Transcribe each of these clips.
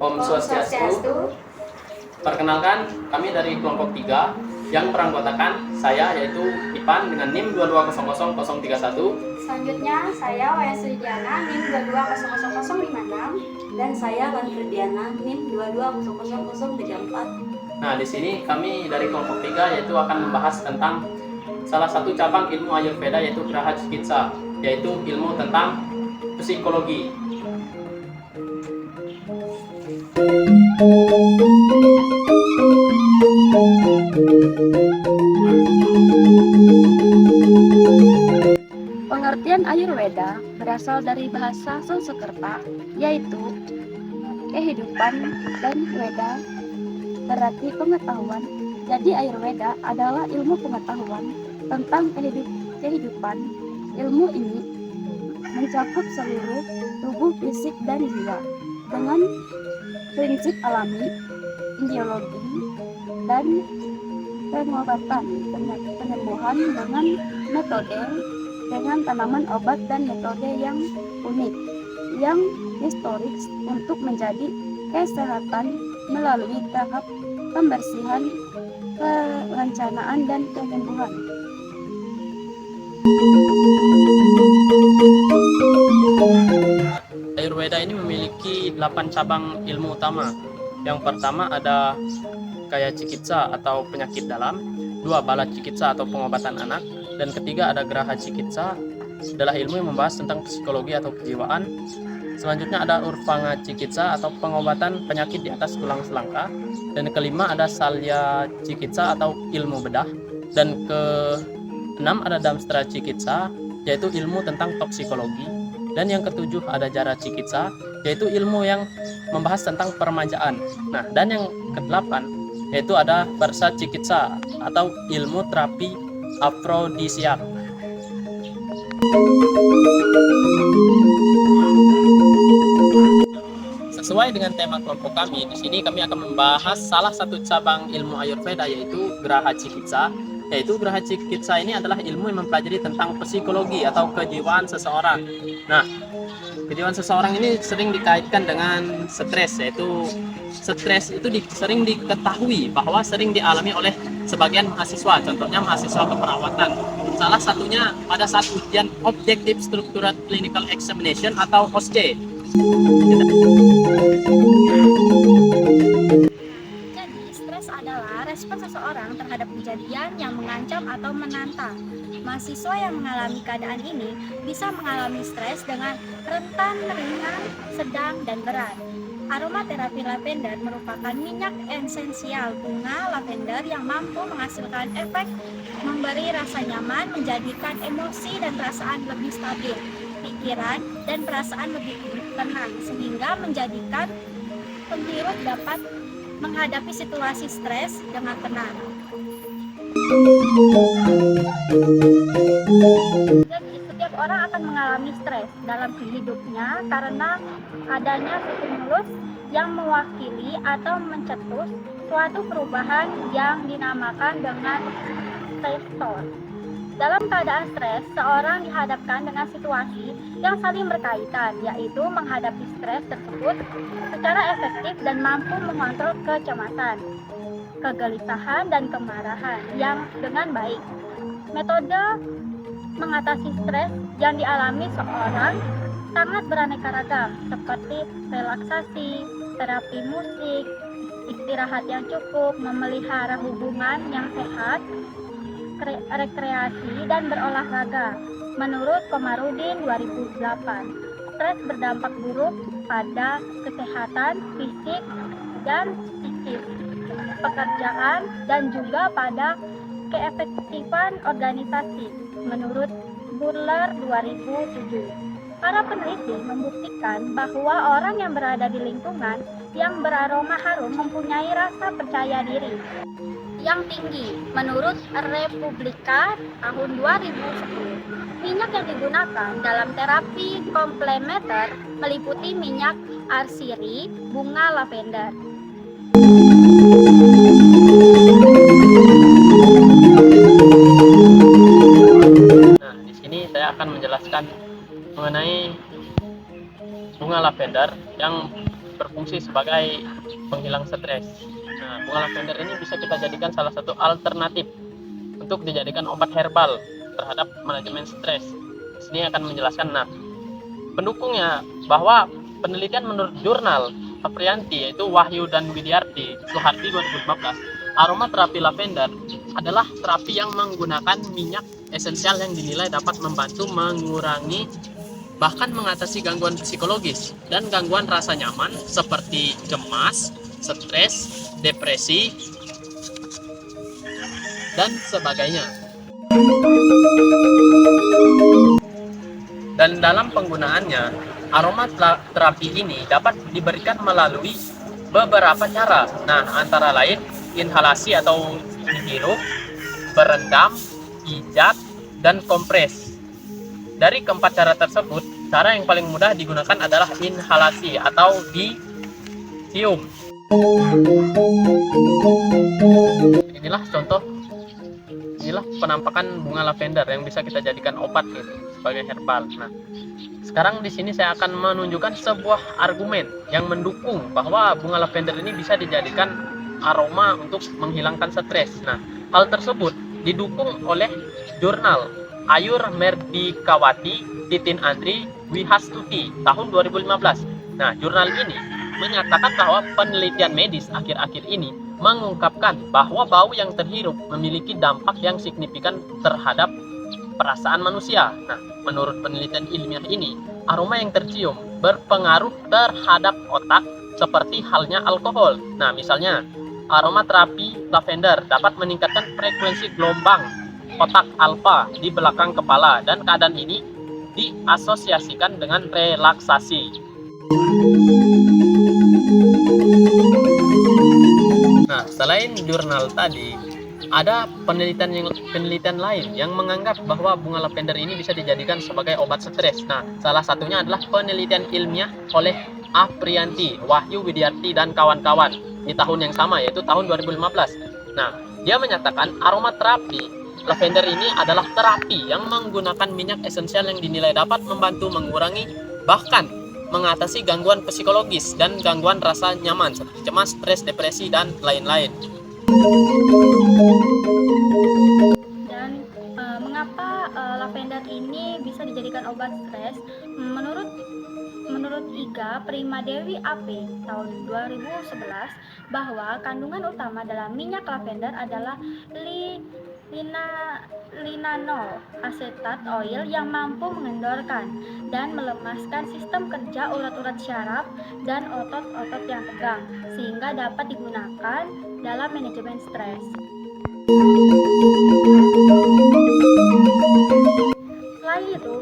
Om Swastiastu. Perkenalkan, kami dari kelompok 3 yang beranggotakan saya yaitu Ipan dengan NIM 2200031. Selanjutnya saya Waya Sudiana NIM 2200056 dan saya Lan Firdiana NIM 2200034. Nah, di sini kami dari kelompok 3 yaitu akan membahas tentang salah satu cabang ilmu Ayurveda yaitu Graha Cikitsa, yaitu ilmu tentang psikologi. Pengertian Ayurveda berasal dari bahasa Sanskerta, yaitu kehidupan, dan Veda berarti pengetahuan. Jadi Ayurveda adalah ilmu pengetahuan tentang kehidupan. Ilmu ini mencakup seluruh tubuh fisik dan jiwa dengan prinsip alami, ideologi, dan pengobatan penyembuhan dengan metode dengan tanaman obat dan metode yang unik, yang historis untuk menjadi kesehatan melalui tahap pembersihan, perencanaan, dan penyembuhan. Ayurveda ini memiliki 8 cabang ilmu utama. Yang pertama ada Kaya Cikitsa atau penyakit dalam, 2 Bala Cikitsa atau pengobatan anak, dan ketiga ada Graha Cikitsa adalah ilmu yang membahas tentang psikologi atau kejiwaan. Selanjutnya ada Urvanga Cikitsa atau pengobatan penyakit di atas tulang selangka, dan kelima ada Salya Cikitsa atau ilmu bedah, dan keenam ada Damstra Cikitsa yaitu ilmu tentang toksikologi, dan yang ketujuh ada Jara Cikitsa yaitu ilmu yang membahas tentang permajaan. Nah, dan yang kedelapan yaitu ada Varsa Cikitsa atau ilmu terapi afrodisiak. Sesuai dengan tema kelompok kami, di sini kami akan membahas salah satu cabang ilmu Ayurveda yaitu Graha Cikitsa. Yaitu Graha Cikitsa ini adalah ilmu yang mempelajari tentang psikologi atau kejiwaan seseorang. Nah, kejiwaan seseorang ini sering dikaitkan dengan stres, yaitu stres itu sering diketahui bahwa sering dialami oleh sebagian mahasiswa, contohnya mahasiswa keperawatan. Salah satunya pada saat ujian Objective Structured Clinical Examination atau OSCE. Jadi, stres adalah respon seseorang terhadap kejadian yang mengancam atau menantang. Mahasiswa yang mengalami keadaan ini bisa mengalami stres dengan rentan, ringan, sedang, dan berat. Aromaterapi lavender merupakan minyak esensial bunga lavender yang mampu menghasilkan efek memberi rasa nyaman, menjadikan emosi dan perasaan lebih stabil, pikiran dan perasaan lebih tenang, sehingga menjadikan penghirup dapat menghadapi situasi stres dengan tenang. Jadi, setiap orang akan mengalami stres dalam hidupnya karena adanya stimulus yang mewakili atau mencetus suatu perubahan yang dinamakan dengan stressor. Dalam keadaan stres, seorang dihadapkan dengan situasi yang saling berkaitan, yaitu menghadapi stres tersebut secara efektif dan mampu mengontrol kecemasan, kegelisahan, dan kemarahan yang dengan baik. Metode mengatasi stres yang dialami seorang sangat beraneka ragam, seperti relaksasi, terapi musik, istirahat yang cukup, memelihara hubungan yang sehat, rekreasi, dan berolahraga. Menurut Komarudin 2008, stres berdampak buruk pada kesehatan fisik dan psikis, pekerjaan, dan juga pada keefektifan organisasi. Menurut Burler 2007, para peneliti membuktikan bahwa orang yang berada di lingkungan yang beraroma harum mempunyai rasa percaya diri yang tinggi. Menurut Republika tahun 2010, minyak yang digunakan dalam terapi komplementer meliputi minyak arsiri, bunga lavender. Nah, di sini saya akan menjelaskan mengenai bunga lavender yang berfungsi sebagai penghilang stres. Nah, bunga lavender ini bisa kita jadikan salah satu alternatif untuk dijadikan obat herbal terhadap manajemen stres. Di sini akan menjelaskan. Nah, pendukungnya bahwa penelitian menurut jurnal Aprianti yaitu Wahyu dan Widiarti Suhardi 2015, aromaterapi lavender adalah terapi yang menggunakan minyak esensial yang dinilai dapat membantu mengurangi bahkan mengatasi gangguan psikologis dan gangguan rasa nyaman seperti cemas, stres, depresi, dan sebagainya. Dan dalam penggunaannya, aromaterapi ini dapat diberikan melalui beberapa cara. Nah, antara lain inhalasi atau dihirup, berendam, pijat, dan kompres. Dari keempat cara tersebut, cara yang paling mudah digunakan adalah inhalasi atau dicium. Inilah penampakan bunga lavender yang bisa kita jadikan obat gitu, sebagai herbal. Nah, sekarang di sini saya akan menunjukkan sebuah argumen yang mendukung bahwa bunga lavender ini bisa dijadikan aroma untuk menghilangkan stres. Nah, hal tersebut didukung oleh jurnal Ayur Merdikawati Titin Andri Wihastuti tahun 2015. Nah, jurnal ini menyatakan bahwa penelitian medis akhir-akhir ini mengungkapkan bahwa bau yang terhirup memiliki dampak yang signifikan terhadap perasaan manusia. Nah, menurut penelitian ilmiah ini, aroma yang tercium berpengaruh terhadap otak seperti halnya alkohol. Nah, misalnya, aromaterapi lavender dapat meningkatkan frekuensi gelombang otak alfa di belakang kepala dan keadaan ini diasosiasikan dengan relaksasi. Nah, selain jurnal tadi, ada penelitian lain yang menganggap bahwa bunga lavender ini bisa dijadikan sebagai obat stres. Nah, salah satunya adalah penelitian ilmiah oleh Aprianti, Wahyu Widiarti, dan kawan-kawan di tahun yang sama, yaitu tahun 2015. Nah, dia menyatakan aromaterapi lavender ini adalah terapi yang menggunakan minyak esensial yang dinilai dapat membantu mengurangi bahkan mengatasi gangguan psikologis dan gangguan rasa nyaman seperti cemas, stres, depresi, dan lain-lain. Dan mengapa lavender ini bisa dijadikan obat stres? Menurut IGA Primadewi AP tahun 2011 bahwa kandungan utama dalam minyak lavender adalah linanol asetat oil yang mampu mengendorkan dan melemaskan sistem kerja urat-urat syaraf dan otot-otot yang tegang sehingga dapat digunakan dalam manajemen stres. Selain itu,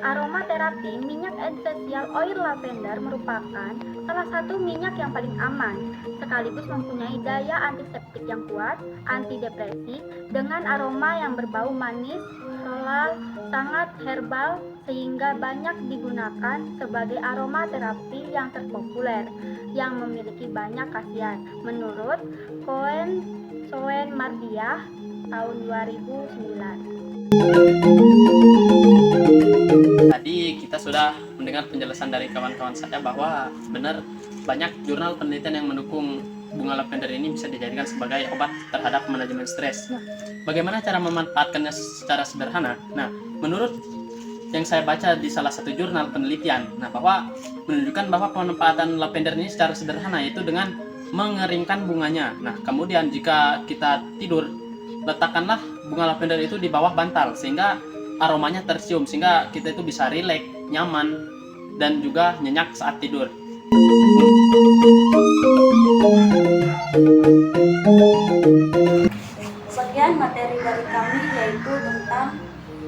aromaterapi minyak esensial oil lavender merupakan salah satu minyak yang paling aman, sekaligus mempunyai daya antiseptik yang kuat, antidepresi, dengan aroma yang berbau manis, floral, sangat herbal, sehingga banyak digunakan sebagai aromaterapi yang terpopuler, yang memiliki banyak khasiat, menurut Cohen Soen Mardiah tahun 2009. Tadi kita sudah mendengar penjelasan dari kawan-kawan saya bahwa benar banyak jurnal penelitian yang mendukung bunga lavender ini bisa dijadikan sebagai obat terhadap manajemen stres. Nah, bagaimana cara memanfaatkannya secara sederhana? Nah, menurut yang saya baca di salah satu jurnal penelitian, bahwa menunjukkan bahwa pemanfaatan lavender ini secara sederhana yaitu dengan mengeringkan bunganya. Nah, kemudian jika kita tidur, letakkanlah bunga lavender itu di bawah bantal sehingga aromanya tercium, sehingga kita itu bisa rileks, nyaman, dan juga nyenyak saat tidur. Sekian materi dari kami yaitu tentang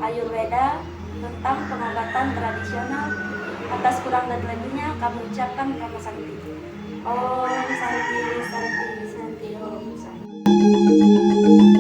Ayurveda, tentang pengobatan tradisional. Atas kurang dan lebihnya kami ucapkan Rama Sakti. Om Santi Santi Santi Om Santi.